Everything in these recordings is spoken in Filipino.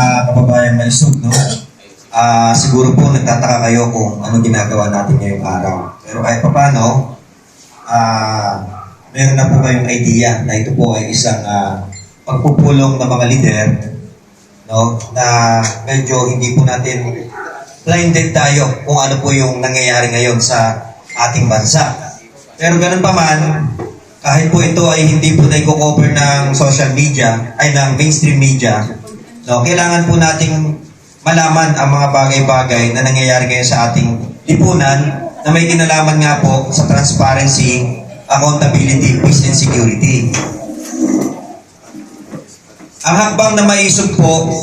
mga kababayan maisog, no? Siguro po nagtataka kayo kung ano ginagawa natin ngayong araw. Pero kahit pa paano, meron na po kayong idea na ito po ay isang pagpupulong ng mga leader, no? Na medyo hindi po natin blinded tayo kung ano po yung nangyayari ngayon sa ating bansa. Pero ganun pa man, kahit po ito ay hindi po na-cover ng social media, ay ng mainstream media, no, kailangan po nating malaman ang mga bagay-bagay na nangyayari ngayon sa ating lipunan na may kinalaman nga po sa transparency, accountability, peace and security. Ang hakbang na maisog po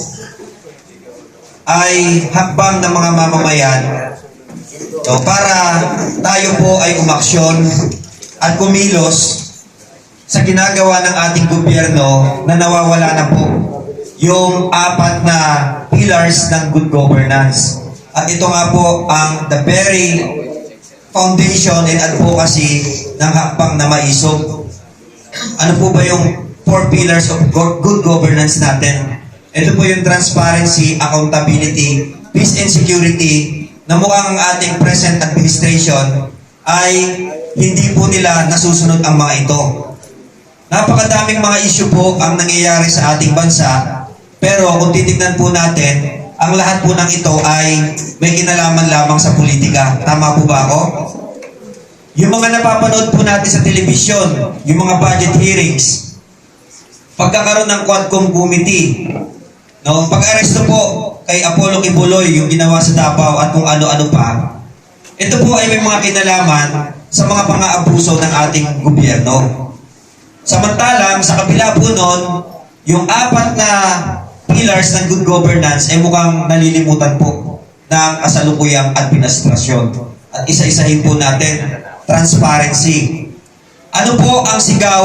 ay hakbang ng mga mamamayan, no, para tayo po ay umaksyon at kumilos sa ginagawa ng ating gobyerno na nawawala na po yung 4 na pillars ng good governance. At ito nga po ang the very foundation and advocacy ng hakbang na maisog. Ano po ba yung 4 pillars of good governance natin? Ito po yung transparency, accountability, peace and security na mukhang ang ating present administration ay hindi po nila nasusunod ang mga ito. Napakadaming mga issue po ang nangyayari sa ating bansa, pero kung titignan po natin, ang lahat po ng ito ay may kinalaman lamang sa politika. Tama po ba ako? Yung mga napapanood po natin sa telebisyon, yung mga budget hearings, pagkakaroon ng Quadcom Committee, no, pag-aresto po kay Apollo Kibuloy, yung ginawa sa Davao at kung ano-ano pa, ito po ay may mga kinalaman sa mga pang-aabuso ng ating gobyerno. Samantalang, sa kabila po nun, yung 4 na pillars ng good governance ay mukhang nalilimutan po ng kasalukuyang administrasyon. At isa-isahin po natin, transparency. Ano po ang sigaw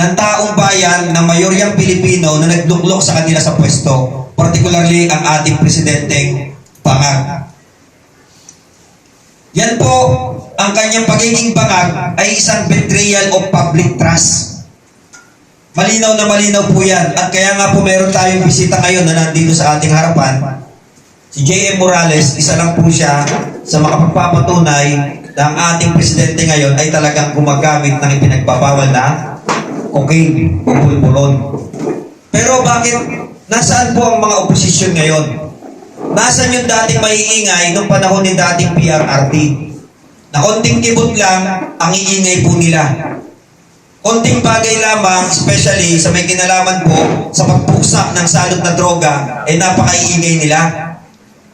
ng taong bayan ng mayoryang Pilipino na nagluklok sa kanila sa pwesto, particularly ang ating presidenteng bangag? Yan po, ang kanyang pagiging bangag ay isang betrayal of public trust. Malinaw na malinaw po yan. At kaya nga po meron tayong bisita ngayon na nandito sa ating harapan. Si J.M. Morales, isa lang po siya sa makapagpapatunay na ang ating presidente ngayon ay talagang gumagamit ng ipinagbabawal na cocaine o pulburon. Pero bakit? Nasaan po ang mga oposisyon ngayon? Nasaan yung dating maiingay nung panahon ni dating PRRT? Na konting kibot lang ang iingay po nila. Konting bagay lamang, especially sa may kinalaman po sa pagpuksak ng salot na droga, ay napakaiingay nila.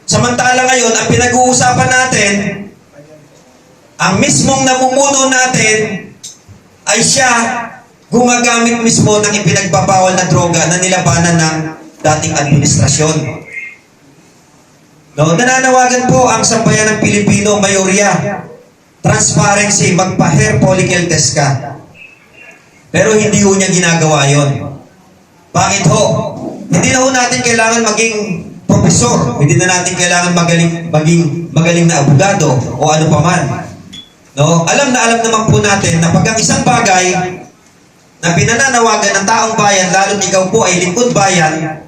Samantala ngayon, ang pinag-uusapan natin, ang mismong namumuno natin, ay siya gumagamit mismo ng ipinagbabawal na droga na nilabanan ng dating administrasyon. No, nananawagan po ang sambayan ng Pilipino, mayorya, transparency, magpa-hair follicle test ka. Pero hindi ho niya ginagawa yon. Bakit ho? Hindi na ho natin kailangan maging profesor. Hindi na natin kailangan maging magaling na abogado o ano pa man. No? Alam naman po natin na pag ang isang bagay na pinananawagan ng taong bayan, lalo ikaw po ay lingkod bayan,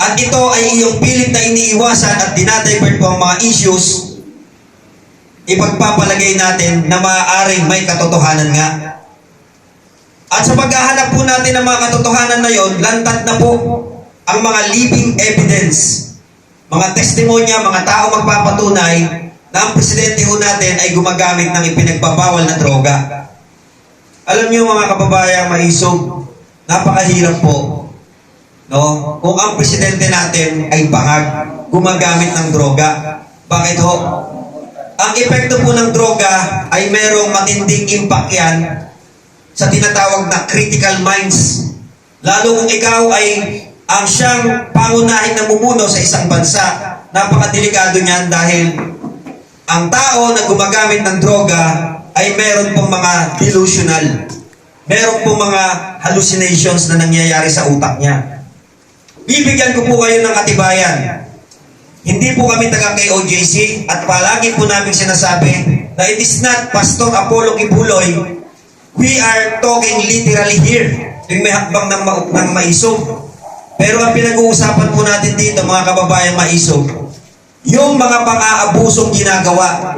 at ito ay iyong pilit na iniiwasan at dinadivert po ang mga issues, ipagpapalagay natin na maaaring may katotohanan nga. At sa paghahanap po natin ng mga katotohanan na yon, lantad na po ang mga living evidence, mga testimonya, mga tao magpapatunay na ang presidente ho natin ay gumagamit ng ipinagbabawal na droga. Alam niyo mga kababayang maisog, napakahirap po, no? Kung ang presidente natin ay bangag, gumagamit ng droga. Bakit ho? Ang epekto po ng droga ay merong matinding impact yan sa tinatawag na critical minds. Lalo kung ikaw ay ang siyang pangunahing namumuno sa isang bansa, napakadelikado niyan dahil ang tao na gumagamit ng droga ay meron pong mga delusional. Meron pong mga hallucinations na nangyayari sa utak niya. Bibigyan ko po kayo ng katibayan. Hindi po kami taga-KOJC at palagi po namin sinasabi na it is not Pastor Apollo Kibuloy. We are talking literally here. Yung may hakbang ng maisog. Pero ang pinag-uusapan po natin dito, mga kababayan maisog, yung mga pang-aabusong ginagawa